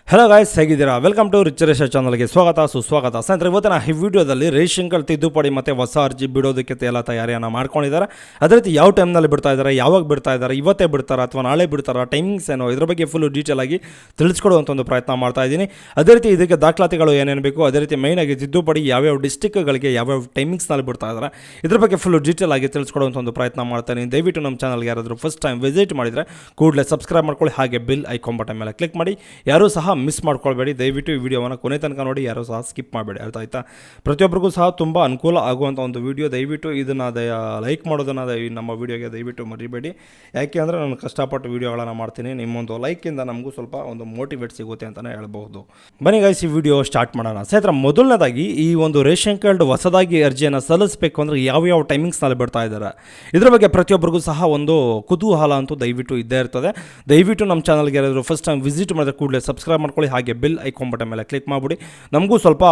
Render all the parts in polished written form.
Hello guys, ಹೇಗಿದ್ದೀರಾ? Welcome to rich ರೇಷ ಚಾನಲ್ಗೆ ಸುಸ್ವಾಗತ. ಸ್ನೇಹಿತರೆ, ಇವತ್ತಿನ ಈ ವಿಡಿಯೋದಲ್ಲಿ ರೇಷನ್ ಕಾರ್ಡ್ ತಿದ್ದುಪಡಿ ಮತ್ತು ಹೊಸ ಅರ್ಜಿ ಬಿಡೋದಕ್ಕೆ ಎಲ್ಲ ತಯಾರಿಯನ್ನು ಮಾಡ್ಕೊಂಡಿದ್ದಾರೆ. ಅದೇ ರೀತಿ ಯಾವ ಟೈಮ್ನಲ್ಲಿ ಬಿಡ್ತಾ ಇದ್ದಾರೆ, ಯಾವಾಗ ಬಿಡ್ತಾ ಇದ್ದಾರೆ, ಇವತ್ತೇ ಬಿಡ್ತಾರಾ ಅಥವಾ ನಾಳೆ ಬಿಡ್ತಾರಾ, ಟೈಮಿಂಗ್ಸ್ ಏನೋ ಇದ್ರ ಬಗ್ಗೆ ಫುಲ್ಲು ಡೀಟೇಲ್ ಆಗಿ ತಿಳಿಸ್ಕೊಡುವಂಥ ಒಂದು ಪ್ರಯತ್ನ ಮಾಡ್ತಾ ಇದ್ದೀನಿ. ಅದೇ ರೀತಿ ಇದಕ್ಕೆ ದಾಖಲಾತಿಗಳು ಏನೇನು ಬೇಕು, ಅದೇ ರೀತಿ ಮೇಯ್ನಾಗಿ ತಿದ್ದುಪಡಿ ಯಾವ್ಯಾವ ಡಿಸ್ಟಿಕ್ಗಳಿಗೆ ಯಾವ್ಯಾವ ಟೈಮಿಂಗ್ಸ್ನಲ್ಲಿ ಬಿಡ್ತಾ ಇದ್ದಾರೆ ಇದ್ರ ಬಗ್ಗೆ ಫುಲ್ಲು ಡೀಟೇಲ್ ಆಗಿ ತಿಳಿಸ್ಕೊಡುವಂಥ ಒಂದು ಪ್ರಯತ್ನ ಮಾಡ್ತಾನೆ. ದಯವಿಟ್ಟು ನಮ್ಮ ಚಾನಲ್ಗೆ ಯಾರಾದರೂ ಫಸ್ಟ್ ಟೈಮ್ ವಿಸಿಟ್ ಮಾಡಿದರೆ ಕೂಡಲೇ ಸಬ್ಸ್ಕ್ರೈಬ್ ಮಾಡ್ಕೊಳ್ಳಿ, ಹಾಗೆ ಬಿಲ್ ಐಕಾನ್ ಬಟನ್ ಮೇಲೆ ಕ್ಲಿಕ್ ಮಾಡಿ. ಯಾರೂ ಸಹ ಮಿಸ್ ಮಾಡ್ಕೊಳ್ಬೇಡಿ. ದಯವಿಟ್ಟು ಈ ವಿಡಿಯೋವನ್ನು ಕೊನೆ ತನಕ ನೋಡಿ, ಯಾರೂ ಸಹ ಸ್ಕಿಪ್ ಮಾಡಬೇಡಿ. ಅರ್ಥ ಆಯ್ತಾ? ಪ್ರತಿಯೊಬ್ಬರಿಗೂ ಸಹ ತುಂಬ ಅನುಕೂಲ ಆಗುವಂಥ ಒಂದು ವಿಡಿಯೋ. ದಯವಿಟ್ಟು ಇದನ್ನು ಲೈಕ್ ಮಾಡೋದನ್ನು ನಮ್ಮ ವಿಡಿಯೋಗೆ ದಯವಿಟ್ಟು ಮರಿಬೇಡಿ. ಯಾಕೆ ಅಂದರೆ ನಾನು ಕಷ್ಟಪಟ್ಟು ವಿಡಿಯೋಗಳನ್ನು ಮಾಡ್ತೀನಿ. ನಿಮ್ಮೊಂದು ಲೈಕಿಂದ ನಮಗೂ ಸ್ವಲ್ಪ ಒಂದು ಮೋಟಿವೇಟ್ ಸಿಗುತ್ತೆ ಅಂತಲೇ ಹೇಳ್ಬೋದು. ಬನ್ನಿ ಗೈಸ್, ಈ ವಿಡಿಯೋ ಸ್ಟಾರ್ಟ್ ಮಾಡೋಣ. ಸ್ನೇಹಿತರೆ, ಮೊದಲನೇದಾಗಿ ಈ ಒಂದು ರೇಷನ್ ಕಾರ್ಡ್ ಹೊಸದಾಗಿ ಅರ್ಜಿಯನ್ನು ಸಲ್ಲಿಸಬೇಕು ಅಂದರೆ ಯಾವ ಟೈಮಿಂಗ್ಸ್ನಲ್ಲಿ ಬಿಡ್ತಾ ಇದ್ದಾರೆ ಇದ್ರ ಬಗ್ಗೆ ಪ್ರತಿಯೊಬ್ಬರಿಗೂ ಸಹ ಒಂದು ಕುತೂಹಲ ಅಂತೂ ದಯವಿಟ್ಟು ಇದ್ದೇ ಇರ್ತದೆ. ದಯವಿಟ್ಟು ನಮ್ಮ ಚಾನಲ್ಗೆ ಯಾರಾದರೂ ಫಸ್ಟ್ ಟೈಮ್ ವಿಸಿಟ್ ಮಾಡಿದ್ರೆ ಕೂಡಲೇ ಸಬ್ಸ್ಕ್ರೈಬ್ ಮಾಡ್ಕೊಳ್ಳಿ, ಹಾಗೆ ಬಿಲ್ ಐಕಾನ್ ಬಟನ್ ಮೇಲೆ ಕ್ಲಿಕ್ ಮಾಡಿಬಿಡಿ. ನಮಗೂ ಸ್ವಲ್ಪ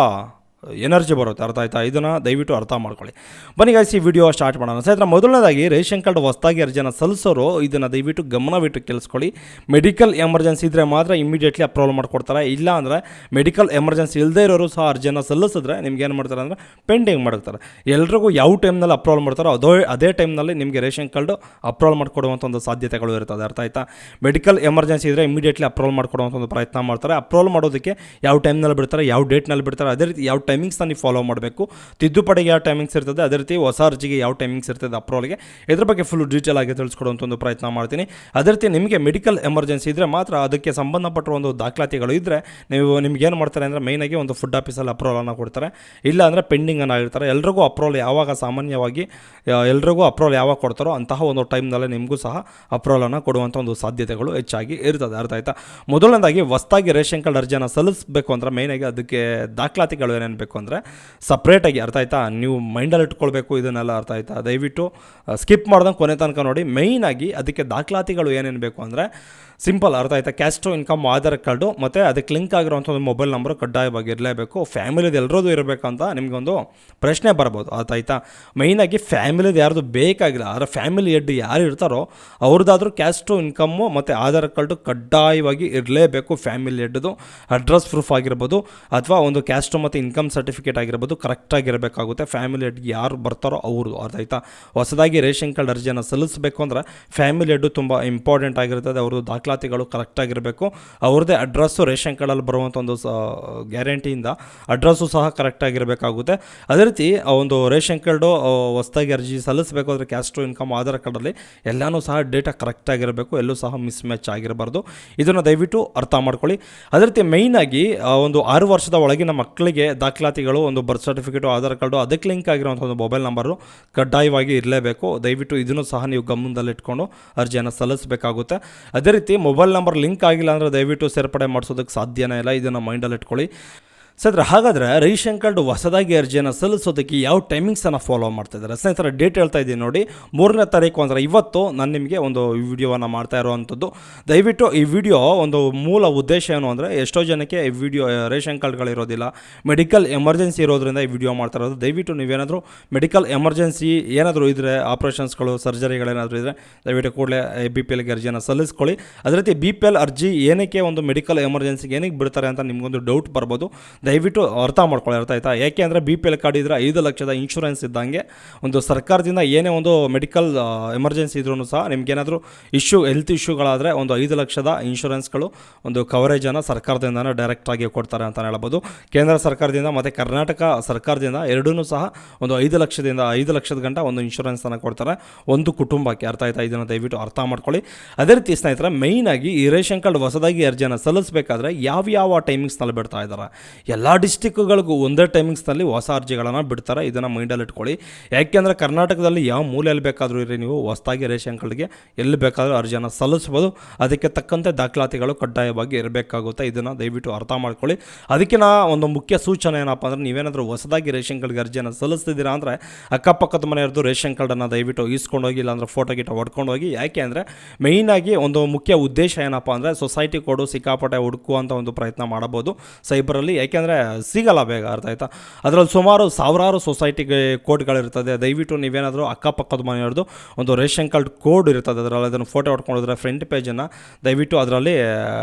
ಎನರ್ಜಿ ಬರುತ್ತೆ. ಅರ್ಥ ಆಯ್ತಾ? ಇದನ್ನು ದಯವಿಟ್ಟು ಅರ್ಥ ಮಾಡ್ಕೊಳ್ಳಿ. ಬನ್ನಿ ಗಾಯ್ಸ್, ಈ ವಿಡಿಯೋ ಸ್ಟಾರ್ಟ್ ಮಾಡೋಣ. ಸ್ನೇಹಿತರೆ, ಮೊದಲನೇದಾಗಿ ರೇಷನ್ ಕಾರ್ಡ್ ಹೊಸದಾಗಿ ಅರ್ಜಿಯನ್ನು ಸಲ್ಲಿಸೋರು ಇದನ್ನು ದಯವಿಟ್ಟು ಗಮನವಿಟ್ಟು ಕೇಳಿಸ್ಕೊಳ್ಳಿ. ಮೆಡಿಕಲ್ ಎಮರ್ಜೆನ್ಸಿ ಇದ್ದರೆ ಮಾತ್ರ ಇಮಿಡಿಯೇಟ್ಲಿ ಅಪ್ರೂವಲ್ ಮಾಡ್ಕೊಡ್ತಾರೆ. ಇಲ್ಲ ಅಂದರೆ ಮೆಡಿಕಲ್ ಎಮರ್ಜೆನ್ಸಿ ಇಲ್ಲದೇ ಇರೋರು ಸಹ ಅರ್ಜಿಯನ್ನು ಸಲ್ಲಿಸಿದ್ರೆ ನಿಮ್ಗೆ ಏನು ಮಾಡ್ತಾರೆ ಅಂದರೆ ಪೆಂಡಿಂಗ್ ಮಾಡ್ತಾರೆ. ಎಲ್ರಿಗೂ ಯಾವ ಟೈಮ್ನಲ್ಲಿ ಅಪ್ರೂವಲ್ ಮಾಡ್ತಾರೋ ಅದೇ ಟೈಮ್ನಲ್ಲಿ ನಿಮಗೆ ರೇಷನ್ ಕಾರ್ಡು ಅಪ್ರೂವಲ್ ಮಾಡಿಕೊಡುವಂಥ ಒಂದು ಸಾಧ್ಯತೆಗಳು ಇರ್ತದೆ. ಅರ್ಥ ಆಯ್ತಾ? ಮೆಡಿಕಲ್ ಎಮರ್ಜೆನ್ಸಿ ಇದ್ದರೆ ಇಮಿಡಿಯೇಟ್ಲಿ ಅಪ್ರೂವಲ್ ಮಾಡಿಕೊಡುವಂಥ ಒಂದು ಪ್ರಯತ್ನ ಮಾಡ್ತಾರೆ. ಅಪ್ರೂವಲ್ ಮಾಡೋದಕ್ಕೆ ಯಾವ ಟೈಮ್ನಲ್ಲಿ ಬಿಡ್ತಾರೆ, ಯಾವ ಡೇಟ್ನಲ್ಲಿ ಬಿಡ್ತಾರೆ, ಅದೇ ರೀತಿ ಯಾವ ಟೈಮಿಂಗ್ಸ್ನ ನೀವು ಫಾಲೋ ಮಾಡಬೇಕು. ತಿದ್ದುಪಡಿಗೆ ಯಾವ ಟೈಮಿಂಗ್ಸ್ ಇರ್ತದೆ, ಅದೇ ರೀತಿ ಹೊಸ ಅರ್ಜಿಗೆ ಯಾವ ಟೈಮಿಂಗ್ಸ್ ಇರ್ತದೆ ಅಪ್ರೂವಲ್ಗೆ, ಇದ್ರ ಬಗ್ಗೆ ಫುಲ್ ಡೀಟೇಲ್ ಆಗಿ ತಿಳಿಸ್ಕೊಡುವಂಥ ಒಂದು ಪ್ರಯತ್ನ ಮಾಡ್ತೀನಿ. ಅದೇ ರೀತಿ ನಿಮಗೆ ಮೆಡಿಕಲ್ ಎಮರ್ಜೆನ್ಸಿ ಇದ್ದರೆ ಮಾತ್ರ ಅದಕ್ಕೆ ಸಂಬಂಧಪಟ್ಟ ಒಂದು ದಾಖಲಾತಿಗಳು ಇದ್ದರೆ ನಿಮ್ಗೆ ಏನು ಮಾಡ್ತಾರೆ ಅಂದರೆ ಮೇಯ್ನಾಗಿ ಒಂದು ಫುಡ್ ಆಫೀಸಲ್ಲಿ ಅಪ್ರೂವಲನ್ನು ಕೊಡ್ತಾರೆ. ಇಲ್ಲ ಅಂದರೆ ಪೆಂಡಿಂಗನ್ನು ಆಗಿರ್ತಾರೆ. ಎಲ್ರಿಗೂ ಅಪ್ರೂವಲ್ ಯಾವಾಗ ಸಾಮಾನ್ಯವಾಗಿ ಎಲ್ರಿಗೂ ಅಪ್ರೂವಲ್ ಯಾವಾಗ ಕೊಡ್ತಾರೋ ಅಂತಹ ಒಂದು ಟೈಮ್ನಲ್ಲೇ ನಿಮಗೂ ಸಹ ಅಪ್ರೂವಲನ್ನು ಕೊಡುವಂಥ ಒಂದು ಸಾಧ್ಯತೆಗಳು ಹೆಚ್ಚಾಗಿ ಇರ್ತದೆ. ಅರ್ಥ ಆಯ್ತಾ? ಮೊದಲನೇದಾಗಿ ಹೊಸದಾಗಿ ರೇಷನ್ ಕಾರ್ಡ್ ಅರ್ಜಿಯನ್ನು ಸಲ್ಲಿಸಬೇಕು ಅಂದರೆ ಮೇಯ್ನಾಗಿ ಅದಕ್ಕೆ ದಾಖಲಾತಿಗಳು ಏನೇನು ಬೇಕು ಅಂದರೆ ಸಪ್ರೇಟಾಗಿ, ಅರ್ಥ ಆಯ್ತಾ, ನೀವು ಮೈಂಡಲ್ಲಿ ಇಟ್ಕೊಳ್ಬೇಕು ಇದನ್ನೆಲ್ಲ. ಅರ್ಥ ಆಯ್ತಾ? ದಯವಿಟ್ಟು ಸ್ಕಿಪ್ ಮಾಡ್ದಂಗೆ ಕೊನೆ ತನಕ ನೋಡಿ. ಮೇಯ್ನಾಗಿ ಅದಕ್ಕೆ ದಾಖಲಾತಿಗಳು ಏನೇನು ಬೇಕು ಅಂದರೆ ಸಿಂಪಲ್, ಅರ್ಥ ಆಯ್ತಾ, ಕ್ಯಾಸ್ಟ್ ಇನ್ಕಮ್, ಆಧಾರ್ ಕಾರ್ಡು ಮತ್ತು ಅದಕ್ಕೆ ಲಿಂಕ್ ಆಗಿರುವಂಥ ಒಂದು ಮೊಬೈಲ್ ನಂಬರ್ ಕಡ್ಡಾಯವಾಗಿ ಇರಲೇಬೇಕು. ಫ್ಯಾಮಿಲಿದು ಎಲ್ಲರದ್ದು ಇರಬೇಕಂತ ನಿಮಗೊಂದು ಪ್ರಶ್ನೆ ಬರ್ಬೋದು. ಅರ್ಥ ಆಯ್ತಾ? ಮೈನಾಗಿ ಫ್ಯಾಮಿಲಿದು ಯಾರ್ದು ಬೇಕಾಗಿಲ್ಲ, ಆದರೆ ಫ್ಯಾಮಿಲಿ ಹೆಡ್ ಯಾರು ಇರ್ತಾರೋ ಅವ್ರದ್ದಾದ್ರೂ ಕ್ಯಾಸ್ಟು ಇನ್ಕಮ್ಮು ಮತ್ತು ಆಧಾರ್ ಕಾರ್ಡು ಕಡ್ಡಾಯವಾಗಿ ಇರಲೇಬೇಕು. ಫ್ಯಾಮಿಲಿ ಹೆಡ್ದು ಅಡ್ರೆಸ್ ಪ್ರೂಫ್ ಆಗಿರ್ಬೋದು ಅಥವಾ ಒಂದು ಕ್ಯಾಸ್ಟು ಮತ್ತು ಇನ್ಕಮ್ ಸರ್ಟಿಫಿಕೇಟ್ ಆಗಿರ್ಬೋದು ಕರೆಕ್ಟಾಗಿರಬೇಕಾಗುತ್ತೆ. ಫ್ಯಾಮಿಲಿ ಹೆಡ್ಗೆ ಯಾರು ಬರ್ತಾರೋ ಅವ್ರದ್ದು. ಅರ್ಥ ಆಯ್ತಾ? ಹೊಸದಾಗಿ ರೇಷನ್ ಕಾರ್ಡ್ ಅರ್ಜಿಯನ್ನು ಸಲ್ಲಿಸಬೇಕು ಅಂದರೆ ಫ್ಯಾಮಿಲಿ ಹೆಡ್ಡು ತುಂಬ ಇಂಪಾರ್ಟೆಂಟ್ ಆಗಿರ್ತದೆ. ಅವ್ರದ್ದು ದಾಖಲಾತಿಗಳು ಕರೆಕ್ಟಾಗಿರಬೇಕು. ಅವ್ರದ್ದೇ ಅಡ್ರೆಸ್ಸು ರೇಷನ್ ಕಾರ್ಡಲ್ಲಿ ಬರುವಂಥ ಒಂದು ಗ್ಯಾರಂಟಿಯಿಂದ ಅಡ್ರೆಸ್ಸು ಸಹ ಕರೆಕ್ಟಾಗಿರಬೇಕಾಗುತ್ತೆ. ಅದೇ ರೀತಿ ಒಂದು ರೇಷನ್ ಕಾರ್ಡು ಹೊಸದಾಗಿ ಅರ್ಜಿ ಸಲ್ಲಿಸಬೇಕು ಅಂದರೆ ಕ್ಯಾಸ್ಟು ಇನ್ಕಮ್ ಆಧಾರ್ ಕಾರ್ಡಲ್ಲಿ ಎಲ್ಲನೂ ಸಹ ಡೇಟಾ ಕರೆಕ್ಟಾಗಿರಬೇಕು. ಎಲ್ಲೂ ಸಹ ಮಿಸ್ ಮ್ಯಾಚ್ ಆಗಿರಬಾರ್ದು. ಇದನ್ನು ದಯವಿಟ್ಟು ಅರ್ಥ ಮಾಡ್ಕೊಳ್ಳಿ. ಅದೇ ರೀತಿ ಮೇಯ್ನಾಗಿ ಒಂದು 6 ವರ್ಷದ ಒಳಗಿನ ಮಕ್ಕಳಿಗೆ ದಾಖಲಾತಿಗಳು, ಒಂದು ಬರ್ತ್ ಸರ್ಟಿಫಿಕೇಟು, ಆಧಾರ್ ಕಾರ್ಡು, ಅದಕ್ಕೆ ಲಿಂಕ್ ಆಗಿರುವಂಥ ಒಂದು ಮೊಬೈಲ್ ನಂಬರು ಕಡ್ಡಾಯವಾಗಿ ಇರಲೇಬೇಕು. ದಯವಿಟ್ಟು ಇದನ್ನು ಸಹ ನೀವು ಗಮನದಲ್ಲಿಟ್ಕೊಂಡು ಅರ್ಜಿಯನ್ನು ಸಲ್ಲಿಸಬೇಕಾಗುತ್ತೆ. ಅದೇ ರೀತಿ ಮೊಬೈಲ್ ನಂಬರ್ ಲಿಂಕ್ ಆಗಿಲ್ಲ ಅಂದರೆ ದಯವಿಟ್ಟು ಸೇರ್ಪಡೆ ಮಾಡಿಸೋದಕ್ಕೆ ಸಾಧ್ಯನೇ ಇಲ್ಲ. ಇದನ್ನು ಮೈಂಡಲ್ಲಿ ಇಟ್ಕೊಳ್ಳಿ. ಸ್ನೇಹಿತರೆ, ಹಾಗಾದರೆ ರೇಷನ್ ಕಾರ್ಡ್ ಹೊಸದಾಗಿ ಅರ್ಜಿಯನ್ನು ಸಲ್ಲಿಸೋದಕ್ಕೆ ಯಾವ ಟೈಮಿಂಗ್ಸನ್ನು ಫಾಲೋ ಮಾಡ್ತಾಯಿದ್ದಾರೆ? ಸ್ನೇಹಿತರೆ, ಡೇಟ್ ಹೇಳ್ತಾ ಇದ್ದೀನಿ ನೋಡಿ. 3ನೇ ತಾರೀಕು ಅಂದರೆ ಇವತ್ತು ನಾನು ನಿಮಗೆ ಒಂದು ವಿಡಿಯೋವನ್ನು ಮಾಡ್ತಾ ಇರೋವಂಥದ್ದು. ದಯವಿಟ್ಟು ಈ ವಿಡಿಯೋ ಒಂದು ಮೂಲ ಉದ್ದೇಶ ಏನು ಅಂದರೆ, ಎಷ್ಟೋ ಜನಕ್ಕೆ ಈ ವಿಡಿಯೋ ರೇಷನ್ ಕಾರ್ಡ್ಗಳಿರೋದಿಲ್ಲ, ಮೆಡಿಕಲ್ ಎಮರ್ಜೆನ್ಸಿ ಇರೋದ್ರಿಂದ ಈ ವಿಡಿಯೋ ಮಾಡ್ತಾ ಇರೋದು. ದಯವಿಟ್ಟು ನೀವೇನಾದರೂ ಮೆಡಿಕಲ್ ಎಮರ್ಜೆನ್ಸಿ ಏನಾದರೂ ಇದ್ದರೆ, ಆಪ್ರೇಷನ್ಸ್ಗಳು, ಸರ್ಜರಿಗಳೇನಾದರೂ ಇದ್ದರೆ ದಯವಿಟ್ಟು ಕೂಡಲೇ BPLಗೆ ಅರ್ಜಿಯನ್ನು ಸಲ್ಲಿಸ್ಕೊಳ್ಳಿ. ಅದೇ ರೀತಿ BPL ಅರ್ಜಿ ಏನಕ್ಕೆ ಒಂದು ಮೆಡಿಕಲ್ ಎಮರ್ಜೆನ್ಸಿಗೆ ಏನಕ್ಕೆ ಬಿಡ್ತಾರೆ ಅಂತ ನಿಮಗೊಂದು ಡೌಟ್ ಬರ್ಬೋದು. ದಯವಿಟ್ಟು ಅರ್ಥ ಮಾಡ್ಕೊಳ್ಳಿ. ಅರ್ಥ ಆಯ್ತಾ? ಯಾಕೆ ಅಂದರೆ BPL ಕಾರ್ಡ್ ಇದ್ದರೆ 5 ಲಕ್ಷದ ಇನ್ಶೂರೆನ್ಸ್ ಇದ್ದಂಗೆ. ಒಂದು ಸರ್ಕಾರದಿಂದ ಏನೇ ಒಂದು ಮೆಡಿಕಲ್ ಎಮರ್ಜೆನ್ಸಿ ಇದ್ರೂ ಸಹ ನಿಮಗೇನಾದರೂ ಹೆಲ್ತ್ ಇಶ್ಯೂಗಳಾದರೆ ಒಂದು 5 ಲಕ್ಷದ ಇನ್ಶೂರೆನ್ಸ್ಗಳು ಒಂದು ಕವರೇಜನ್ನು ಸರ್ಕಾರದಿಂದನೇ ಡೈರೆಕ್ಟಾಗಿ ಕೊಡ್ತಾರೆ ಅಂತ ಹೇಳ್ಬೋದು. ಕೇಂದ್ರ ಸರ್ಕಾರದಿಂದ ಮತ್ತು ಕರ್ನಾಟಕ ಸರ್ಕಾರದಿಂದ ಎರಡೂ ಸಹ ಒಂದು 5 ಲಕ್ಷದ ಗಂಟ ಒಂದು ಇನ್ಶೂರೆನ್ಸನ್ನು ಕೊಡ್ತಾರೆ ಒಂದು ಕುಟುಂಬಕ್ಕೆ. ಅರ್ಥ ಆಯ್ತಾ? ಇದನ್ನು ದಯವಿಟ್ಟು ಅರ್ಥ ಮಾಡ್ಕೊಳ್ಳಿ. ಅದೇ ರೀತಿ ಸ್ನೇಹಿತರೆ, ಮೇಯ್ನಾಗಿ ಈ ರೇಷನ್ ಕಾರ್ಡ್ ಹೊಸದಾಗಿ ಅರ್ಜಿಯನ್ನು ಸಲ್ಲಿಸಬೇಕಾದ್ರೆ ಯಾವ ಟೈಮಿಂಗ್ಸ್ನಲ್ಲಿ ಬಿಡ್ತಾ ಇದ್ದಾರೆ? ಎಲ್ಲ ಡಿಸ್ಟಿಕ್ಗಳಿಗೂ ಒಂದೇ ಟೈಮಿಂಗ್ಸ್ನಲ್ಲಿ ಹೊಸ ಅರ್ಜಿಗಳನ್ನು ಬಿಡ್ತಾರೆ. ಇದನ್ನು ಮೈಂಡಲ್ಲಿ ಇಟ್ಕೊಳ್ಳಿ. ಯಾಕೆಂದರೆ ಕರ್ನಾಟಕದಲ್ಲಿ ಯಾವ ಮೂಲೆಯಲ್ಲಿ ಬೇಕಾದರೂ ಇರಿ, ನೀವು ಹೊಸದಾಗಿ ರೇಷನ್ ಕಾರ್ಡ್ಗೆ ಎಲ್ಲಿ ಬೇಕಾದರೂ ಅರ್ಜಿಯನ್ನು ಸಲ್ಲಿಸ್ಬೋದು. ಅದಕ್ಕೆ ತಕ್ಕಂತೆ ದಾಖಲಾತಿಗಳು ಕಡ್ಡಾಯವಾಗಿ ಇರಬೇಕಾಗುತ್ತೆ. ಇದನ್ನು ದಯವಿಟ್ಟು ಅರ್ಥ ಮಾಡ್ಕೊಳ್ಳಿ. ಅದಕ್ಕೆ ಒಂದು ಮುಖ್ಯ ಸೂಚನೆ ಏನಪ್ಪ ಅಂದರೆ, ನೀವೇನಾದರೂ ಹೊಸದಾಗಿ ರೇಷನ್ ಕಾರ್ಡ್ಗೆ ಅರ್ಜಿಯನ್ನು ಸಲ್ಲಿಸ್ತಿದ್ದೀರಾ ಅಂದರೆ ಅಕ್ಕಪಕ್ಕದ ಮನೆಯವ್ರದ್ದು ರೇಷನ್ ಕಾರ್ಡನ್ನು ದಯವಿಟ್ಟು ಈಸ್ಕೊಂಡೋಗಿ, ಇಲ್ಲಾಂದರೆ ಫೋಟೋ ಹೊಡ್ಕೊಂಡು ಹೋಗಿ. ಯಾಕೆ ಅಂದರೆ ಮೇಯ್ನಾಗಿ ಒಂದು ಮುಖ್ಯ ಉದ್ದೇಶ ಏನಪ್ಪ ಅಂದರೆ, ಸೊಸೈಟಿ ಕೋಡು ಸಿಕ್ಕಾಪಟ್ಟೆ ಹುಡುಕುವಂಥ ಒಂದು ಪ್ರಯತ್ನ ಮಾಡಬಹುದು ಸೈಬರಲ್ಲಿ. ಯಾಕೆಂದರೆ ಅಂದರೆ ಸಿಗಲ್ಲ ಬೇಗ, ಅರ್ಥ ಆಯ್ತಾ. ಅದರಲ್ಲಿ ಸುಮಾರು ಸಾವಿರಾರು ಸೊಸೈಟಿಗೆ ಕೋಡ್ಗಳಿರ್ತದೆ. ದಯವಿಟ್ಟು ನೀವೇನಾದರೂ ಅಕ್ಕಪಕ್ಕದ ಮನೆಯವ್ರದ್ದು ಒಂದು ರೇಷನ್ ಕಾರ್ಡ್ ಕೋಡ್ ಇರ್ತದೆ, ಅದರಲ್ಲಿ ಅದನ್ನು ಫೋಟೋ ಹೊಡ್ಕೊಂಡಿದ್ರೆ ಫ್ರಂಟ್ ಪೇಜನ್ನು ದಯವಿಟ್ಟು ಅದರಲ್ಲಿ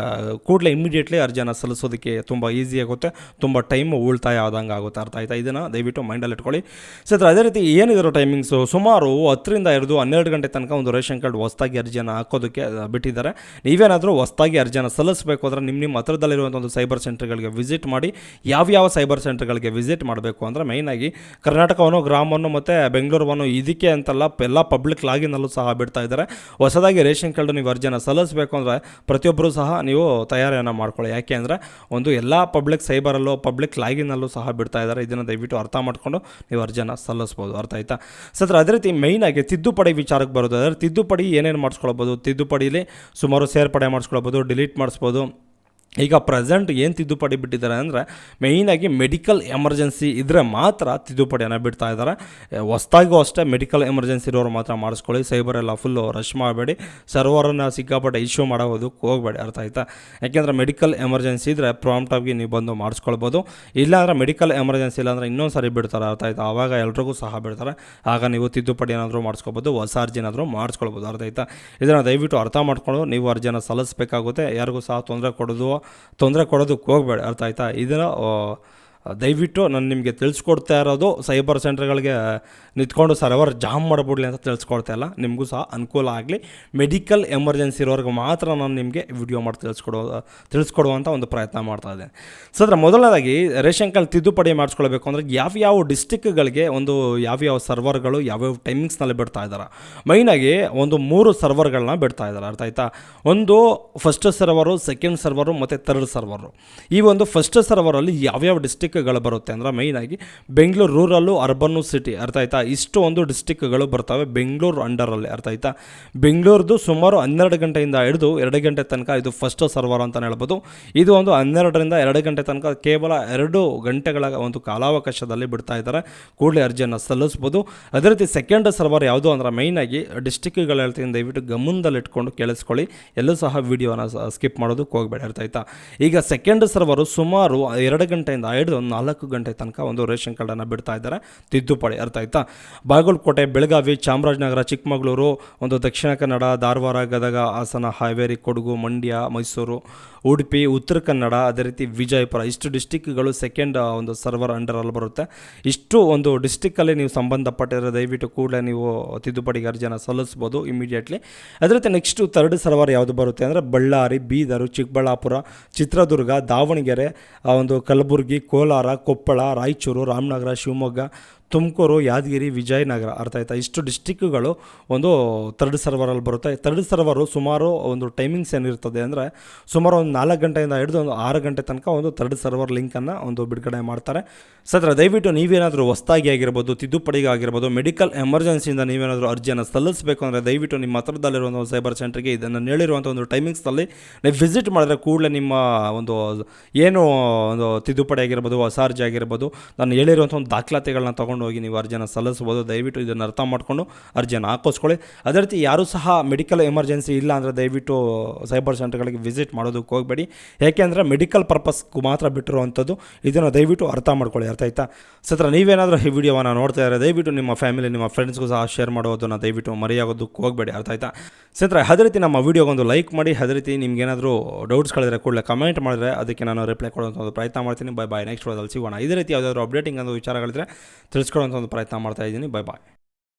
ಕೂಡಲೇ ಇಮಿಡಿಯೇಟ್ಲಿ ಅರ್ಜಿಯನ್ನು ಸಲ್ಲಿಸೋದಕ್ಕೆ ತುಂಬ ಈಸಿ ಆಗುತ್ತೆ, ತುಂಬ ಟೈಮ್ ಉಳಿತಾಯ ಆದಂಗೆ ಆಗುತ್ತೆ, ಅರ್ಥ ಆಯ್ತಾ. ಇದನ್ನು ದಯವಿಟ್ಟು ಮೈಂಡಲ್ಲಿ ಇಟ್ಕೊಳ್ಳಿ. ಸರ್ ಅದೇ ರೀತಿ ಏನಿದ್ರು ಟೈಮಿಂಗ್ಸು ಸುಮಾರು 10ರಿಂದ 12 ಗಂಟೆ ತನಕ ಒಂದು ರೇಷನ್ ಕಾರ್ಡ್ ಹೊಸದಾಗಿ ಅರ್ಜಿಯನ್ನು ಹಾಕೋದಕ್ಕೆ ಬಿಟ್ಟಿದ್ದಾರೆ. ನೀವೇನಾದರೂ ಹೊಸದಾಗಿ ಅರ್ಜಿಯನ್ನು ಸಲ್ಲಿಸಬೇಕು ಅಂದರೆ ನಿಮ್ಮ ಹತ್ರದಲ್ಲಿರುವಂಥ ಒಂದು ಸೈಬರ್ ಸೆಂಟರ್ಗಳಿಗೆ ವಿಸಿಟ್ ಮಾಡಿ. ಯಾವ್ಯಾವ ಸೈಬರ್ ಸೆಂಟರ್ಗಳಿಗೆ ವಿಸಿಟ್ ಮಾಡಬೇಕು ಅಂದರೆ ಮೈನಾಗಿ ಕರ್ನಾಟಕವನ್ನು, ಗ್ರಾಮವನ್ನು ಮತ್ತು ಬೆಂಗಳೂರನ್ನು ಇದಕ್ಕೆ ಅಂತಲ್ಲ ಎಲ್ಲ ಪಬ್ಲಿಕ್ ಲಾಗಿನಲ್ಲೂ ಸಹ ಬಿಡ್ತಾ ಇದ್ದಾರೆ. ಹೊಸದಾಗಿ ರೇಷನ್ ಕಾರ್ಡು ನೀವು ಅರ್ಜಿಯನ್ನು ಸಲ್ಲಿಸಬೇಕು ಅಂದರೆ ಪ್ರತಿಯೊಬ್ಬರೂ ಸಹ ನೀವು ತಯಾರಿಯನ್ನು ಮಾಡ್ಕೊಳ್ಳಿ. ಯಾಕೆ ಅಂದರೆ ಒಂದು ಎಲ್ಲ ಪಬ್ಲಿಕ್ ಸೈಬರಲ್ಲೂ ಪಬ್ಲಿಕ್ ಲಾಗಿನಲ್ಲೂ ಸಹ ಬಿಡ್ತಾ ಇದ್ದಾರೆ. ಇದನ್ನು ದಯವಿಟ್ಟು ಅರ್ಥ ಮಾಡಿಕೊಂಡು ನೀವು ಅರ್ಜಿಯನ್ನು ಸಲ್ಲಿಸ್ಬೋದು, ಅರ್ಥ ಆಯ್ತಾ. ಸರ್ ಅದೇ ರೀತಿ ಮೈನಾಗಿ ತಿದ್ದುಪಡಿ ವಿಚಾರಕ್ಕೆ ಬರೋದು. ಅದರ ತಿದ್ದುಪಡಿ ಏನೇನು ಮಾಡಿಸ್ಕೊಳ್ಬೋದು, ತಿದ್ದುಪಡಿಲಿ ಸುಮಾರು ಸೇರ್ಪಡೆ ಮಾಡಿಸ್ಕೊಳ್ಬೋದು, ಡಿಲೀಟ್ ಮಾಡಿಸ್ಬೋದು. ಈಗ ಪ್ರೆಸೆಂಟ್ ಏನು ತಿದ್ದುಪಡಿ ಬಿಟ್ಟಿದ್ದಾರೆ ಅಂದರೆ ಮೇಯ್ನಾಗಿ ಮೆಡಿಕಲ್ ಎಮರ್ಜೆನ್ಸಿ ಇದ್ದರೆ ಮಾತ್ರ ತಿದ್ದುಪಡಿಯನ್ನು ಬಿಡ್ತಾ ಇದ್ದಾರೆ. ಹೊಸ್ದಾಗೂ ಅಷ್ಟೇ ಮೆಡಿಕಲ್ ಎಮರ್ಜೆನ್ಸಿ ಇರೋರು ಮಾತ್ರ ಮಾಡಿಸ್ಕೊಳ್ಳಿ. ಸೈಬರೆಲ್ಲ ಫುಲ್ಲು ರಶ್ ಮಾಡಬೇಡಿ, ಸರ್ವರನ್ನು ಸಿಕ್ಕಾಪಟ್ಟೆ ಇಶ್ಯೂ ಮಾಡೋದಕ್ಕೆ ಹೋಗಬೇಡಿ, ಅರ್ಥ ಆಯ್ತಾ. ಯಾಕೆಂದರೆ ಮೆಡಿಕಲ್ ಎಮರ್ಜೆನ್ಸಿ ಇದ್ದರೆ ಪ್ರಾಂಪ್ಟಾಗಿ ನೀವು ಬಂದು ಮಾಡಿಸ್ಕೊಳ್ಬೋದು. ಇಲ್ಲಾಂದರೆ ಮೆಡಿಕಲ್ ಎಮರ್ಜೆನ್ಸಿ ಇಲ್ಲಾಂದರೆ ಇನ್ನೊಂದು ಸಾರಿ ಬಿಡ್ತಾರೆ, ಅರ್ಥ ಆಯ್ತಾ. ಆವಾಗ ಎಲ್ರಿಗೂ ಸಹ ಬಿಡ್ತಾರೆ. ಆಗ ನೀವು ತಿದ್ದುಪಡಿ ಏನಾದರೂ ಮಾಡಿಸ್ಕೊಬೋದು, ಹೊಸ ಅರ್ಜಿ ಏನಾದರೂ ಮಾಡಿಸ್ಕೊಳ್ಬೋದು, ಅರ್ಥ ಆಯ್ತಾ. ಇದನ್ನು ದಯವಿಟ್ಟು ಅರ್ಥ ಮಾಡಿಕೊಂಡು ನೀವು ಅರ್ಜಿಯನ್ನು ಸಲ್ಲಿಸಬೇಕಾಗುತ್ತೆ. ಯಾರಿಗೂ ಸಹ ತೊಂದರೆ ಕೊಡೋದಕ್ಕೆ ಹೋಗಬೇಡಿ, ಅರ್ಥ ಆಯ್ತಾ. ಇದನ್ನು ದಯವಿಟ್ಟು ನಾನು ನಿಮಗೆ ತಿಳಿಸ್ಕೊಡ್ತಾ ಇರೋದು ಸೈಬರ್ ಸೆಂಟರ್ಗಳಿಗೆ ನಿಂತ್ಕೊಂಡು ಸರ್ವರ್ ಜಾಮ್ ಮಾಡಿಬಿಡ್ಲಿ ಅಂತ ತಿಳಿಸ್ಕೊಡ್ತಾ ಇಲ್ಲ. ನಿಮಗೂ ಸಹ ಅನುಕೂಲ ಆಗಲಿ. ಮೆಡಿಕಲ್ ಎಮರ್ಜೆನ್ಸಿ ಇರೋರಿಗೆ ಮಾತ್ರ ನಾನು ನಿಮಗೆ ವಿಡಿಯೋ ಮಾಡಿ ತಿಳಿಸ್ಕೊಡುವಂಥ ಒಂದು ಪ್ರಯತ್ನ ಮಾಡ್ತಾ ಇದ್ದೇನೆ. ಸೊ ಅದರ ಮೊದಲನೇದಾಗಿ ರೇಷನ್ ಕಾರ್ಡ್ ತಿದ್ದುಪಡಿ ಮಾಡಿಸ್ಕೊಳ್ಬೇಕು ಅಂದರೆ ಯಾವ್ಯಾವ ಡಿಸ್ಟಿಕ್ಗಳಿಗೆ ಒಂದು ಯಾವ್ಯಾವ ಸರ್ವರ್ಗಳು ಯಾವ್ಯಾವ ಟೈಮಿಂಗ್ಸ್ನಲ್ಲಿ ಬಿಡ್ತಾ ಇದ್ದಾರೆ. ಮೈನಾಗಿ ಒಂದು 3 ಸರ್ವರ್ಗಳನ್ನ ಬಿಡ್ತಾ ಇದ್ದಾರೆ, ಅರ್ಥ ಆಯ್ತಾ. ಒಂದು ಫಸ್ಟ್ ಸರ್ವರು, ಸೆಕೆಂಡ್ ಸರ್ವರು ಮತ್ತು ಥರ್ಡ್ ಸರ್ವರು. ಈ ಒಂದು ಫಸ್ಟ್ ಸರ್ವರಲ್ಲಿ ಯಾವ್ಯಾವ ಡಿಸ್ಟಿಕ್ಗಳು ಬರುತ್ತೆ ಅಂದರೆ ಮೈನಾಗಿ ಬೆಂಗಳೂರು ರೂರಲ್ಲು, ಅರ್ಬನ್ನು, ಸಿಟಿ, ಅರ್ಥ ಆಯ್ತಾ. ಇಷ್ಟು ಒಂದು ಡಿಸ್ಟಿಕ್ಗಳು ಬರ್ತವೆ ಬೆಂಗಳೂರು ಅಂಡರಲ್ಲಿ, ಅರ್ಥ ಆಯ್ತಾ. ಬೆಂಗಳೂರದು ಸುಮಾರು 12 ಗಂಟೆಯಿಂದ ಹಿಡಿದು 2 ಗಂಟೆ ತನಕ ಇದು ಫಸ್ಟ್ ಸರ್ವರ್ ಅಂತಲೇ ಹೇಳ್ಬೋದು. ಇದು ಒಂದು 12ರಿಂದ 2 ಗಂಟೆ ತನಕ ಕೇವಲ 2 ಗಂಟೆಗಳ ಒಂದು ಕಾಲಾವಕಾಶದಲ್ಲಿ ಬಿಡ್ತಾ ಇದ್ದಾರೆ. ಕೂಡಲೇ ಅರ್ಜಿಯನ್ನು ಸಲ್ಲಿಸ್ಬೋದು. ಅದೇ ರೀತಿ ಸೆಕೆಂಡ್ ಸರ್ವರ್ ಯಾವುದು ಅಂದರೆ ಮೈನಾಗಿ ಡಿಸ್ಟಿಕ್ಗಳು ಹೇಳ್ತೀನಿ, ದಯವಿಟ್ಟು ಗಮನದಲ್ಲಿಟ್ಕೊಂಡು ಕೇಳಿಸ್ಕೊಳ್ಳಿ. ಎಲ್ಲೂ ಸಹ ವಿಡಿಯೋನ ಸ್ಕಿಪ್ ಮಾಡೋದಕ್ಕೆ ಹೋಗಬೇಡಿ, ಅರ್ಥ ಆಯ್ತಾ. ಈಗ ಸೆಕೆಂಡ್ ಸರ್ವರು ಸುಮಾರು 2 ಗಂಟೆಯಿಂದ ಹಿಡಿದು 4 ಗಂಟೆ ತನಕ ಒಂದು ರೇಷನ್ ಕಾರ್ಡನ್ನು ಬಿಡ್ತಾ ಇದ್ದಾರೆ ತಿದ್ದುಪಡಿ, ಅರ್ಥ ಆಯ್ತಾ. ಬಾಗಲಕೋಟೆ, ಬೆಳಗಾವಿ, ಚಾಮರಾಜನಗರ, ಚಿಕ್ಕಮಗಳೂರು, ಒಂದು ದಕ್ಷಿಣ ಕನ್ನಡ, ಧಾರವಾಡ, ಗದಗ, ಹಾಸನ, ಹಾವೇರಿ, ಕೊಡಗು, ಮಂಡ್ಯ, ಮೈಸೂರು, ಉಡುಪಿ, ಉತ್ತರ ಕನ್ನಡ, ಅದೇ ರೀತಿ ವಿಜಯಪುರ, ಇಷ್ಟು ಡಿಸ್ಟಿಕ್ಗಳು ಸೆಕೆಂಡ್ ಒಂದು ಸರ್ವರ್ ಅಂಡರಲ್ಲಿ ಬರುತ್ತೆ. ಇಷ್ಟು ಒಂದು ಡಿಸ್ಟಿಕ್ಕಲ್ಲಿ ನೀವು ಸಂಬಂಧಪಟ್ಟಿರೋ ದಯವಿಟ್ಟು ಕೂಡಲೇ ನೀವು ತಿದ್ದುಪಡಿಗೆ ಅರ್ಜಿಯನ್ನು ಸಲ್ಲಿಸ್ಬೋದು ಇಮಿಡಿಯೇಟ್ಲಿ. ಅದೇ ರೀತಿ ನೆಕ್ಸ್ಟು ಥರ್ಡ್ ಸರ್ವರ್ ಯಾವುದು ಬರುತ್ತೆ ಅಂದರೆ ಬಳ್ಳಾರಿ, ಬೀದರು, ಚಿಕ್ಕಬಳ್ಳಾಪುರ, ಚಿತ್ರದುರ್ಗ, ದಾವಣಗೆರೆ, ಒಂದು ಕಲಬುರಗಿ, ಕೋಲಾರ, ಕೊಪ್ಪಳ, ರಾಯಚೂರು, ರಾಮನಗರ, ಶಿವಮೊಗ್ಗ, ತುಮಕೂರು, ಯಾದಗಿರಿ, ವಿಜಯನಗರ, ಅರ್ಥ ಆಯ್ತಾ. ಇಷ್ಟು ಡಿಸ್ಟಿಕ್ಗಳು ಒಂದು ಥರ್ಡ್ ಸರ್ವರಲ್ಲಿ ಬರುತ್ತೆ. ಥರ್ಡ್ ಸರ್ವರು ಸುಮಾರು ಒಂದು ಟೈಮಿಂಗ್ಸ್ ಏನಿರ್ತದೆ ಅಂದರೆ ಸುಮಾರು ಒಂದು 4 ಗಂಟೆಯಿಂದ ಹಿಡಿದು ಒಂದು 6 ಗಂಟೆ ತನಕ ಒಂದು ಥರ್ಡ್ ಸರ್ವರ್ ಲಿಂಕನ್ನು ಒಂದು ಬಿಡುಗಡೆ ಮಾಡ್ತಾರೆ. ಸರ್ ದಯವಿಟ್ಟು ನೀವೇನಾದರೂ ಹೊಸದಾಗಿ ಆಗಿರ್ಬೋದು, ತಿದ್ದುಪಡಿಗೆ ಆಗಿರ್ಬೋದು, ಮೆಡಿಕಲ್ ಎಮರ್ಜೆನ್ಸಿಯಿಂದ ನೀವೇನಾದರೂ ಅರ್ಜಿಯನ್ನು ಸಲ್ಲಿಸಬೇಕು ಅಂದರೆ ದಯವಿಟ್ಟು ನಿಮ್ಮ ಹತ್ರದಲ್ಲಿರುವಂಥ ಒಂದು ಸೈಬರ್ ಸೆಂಟರ್ಗೆ ಇದನ್ನು ಹೇಳಿರುವಂಥ ಒಂದು ಟೈಮಿಂಗ್ಸ್ನಲ್ಲಿ ನೀವು ವಿಸಿಟ್ ಮಾಡಿದ್ರೆ ಕೂಡಲೇ ನಿಮ್ಮ ಒಂದು ಏನು ಒಂದು ತಿದ್ದುಪಡಿ ಆಗಿರ್ಬೋದು, ಹೊಸ ಅರ್ಜಿ ಆಗಿರ್ಬೋದು, ನಾನು ಹೇಳಿರುವಂಥ ಒಂದು ದಾಖಲಾತಿಗಳನ್ನ ತೊಗೊಂಡು ಹೋಗಿ ನೀವು ಅರ್ಜಿಯನ್ನು ಸಲ್ಲಿಸ್ಬೋದು. ದಯವಿಟ್ಟು ಇದನ್ನು ಅರ್ಥ ಮಾಡಿಕೊಂಡು ಅರ್ಜಿಯನ್ನು ಹಾಕಿಸ್ಕೊಳ್ಳಿ. ಅದೇ ರೀತಿ ಯಾರೂ ಸಹ ಮೆಡಿಕಲ್ ಎಮರ್ಜೆನ್ಸಿ ಇಲ್ಲ ಅಂದರೆ ದಯವಿಟ್ಟು ಸೈಬರ್ ಸೆಂಟರ್ಗಳಿಗೆ ವಿಸಿಟ್ ಮಾಡೋದಕ್ಕೆ ಹೋಗಬೇಡಿ. ಯಾಕೆಂದರೆ ಮೆಡಿಕಲ್ ಪರ್ಪಸ್ಗೂ ಮಾತ್ರ ಬಿಟ್ಟಿರುವಂಥದ್ದು. ಇದನ್ನು ದಯವಿಟ್ಟು ಅರ್ಥ ಮಾಡ್ಕೊಳ್ಳಿ, ಅರ್ಥ ಆಯ್ತಾ. ಸತ್ರ ನೀವೇನಾದರೂ ಈ ವಿಡಿಯೋವನ್ನು ನೋಡ್ತಾ ಇದ್ದಾರೆ ದಯವಿಟ್ಟು ನಿಮ್ಮ ಫ್ಯಾಮಿಲಿ, ನಿಮ್ಮ ಫ್ರೆಂಡ್ಸ್ಗೂ ಸಹ ಶೇರ್ ಮಾಡೋದನ್ನು ದಯವಿಟ್ಟು ಮರೆಯಾಗೋದಕ್ಕೆ ಹೋಗಬೇಡಿ, ಅರ್ಥ ಆಯ್ತಾ. ಸತ್ರ ಅದೇ ರೀತಿ ನಮ್ಮ ವಿಡಿಯೋಗೊಂದು ಲೈಕ್ ಮಾಡಿ. ಅದೇ ರೀತಿ ನಿಮ್ಗೇನಾದರೂ ಡೌಟ್ಸ್ಗಳಿದ್ರೆ ಕೂಡಲೇ ಕಮೆಂಟ್ ಮಾಡಿದ್ರೆ ಅದಕ್ಕೆ ನಾನು ರಿಪ್ಲೈ ಕೊಡುವಂಥ ಒಂದು ಪ್ರಯತ್ನ ಮಾಡ್ತೀನಿ. ಬೈ ಬಾಯ್, ನೆಕ್ಸ್ಟ್ ವಿಡಿಯೋದಲ್ಲಿ ಸಿಗೋಣ. ಇದೇ ರೀತಿ ಯಾವುದಾದ್ರೂ ಅಪ್ಡೇಟಿಂಗ್ ಅನ್ನೋ ವಿಚಾರಗಳಿದ್ರೆ ತಿಳಿಸ್ಕೊಡುವಂಥ ಒಂದು ಪ್ರಯತ್ನ ಮಾಡ್ತಾ ಇದ್ದೀನಿ. ಬೈ ಬಾಯ್.